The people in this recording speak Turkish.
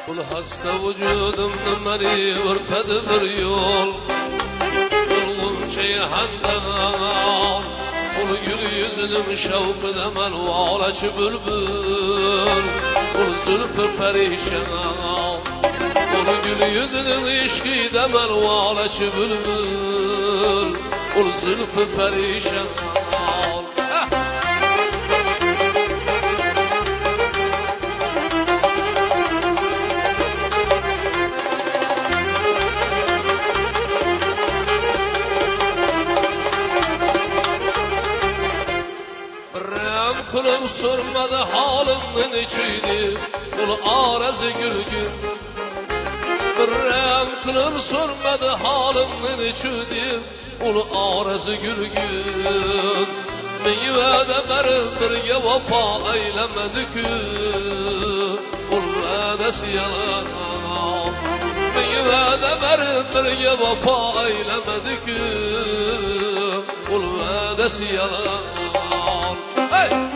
Ul hasta vücudumda beni örtedi bir yol. Ulgun çeyhandan ul gül yüzünün şevkine melvalaçı bülbül. Ul zülfü perişan ul gül yüzünün işkide melvalaçı bülbül. Ul zülfü perişan. Kulum sormadı halımın içiydi ul arazı gülgün. Rem kulum sormadı halımın içiydi ul arazı gülgün. Meyvede berim bir vefa eylemedi ki ul vedesi yalan. Meyvede berim bir vefa eylemedi ki ul vedesi yalan. Hey!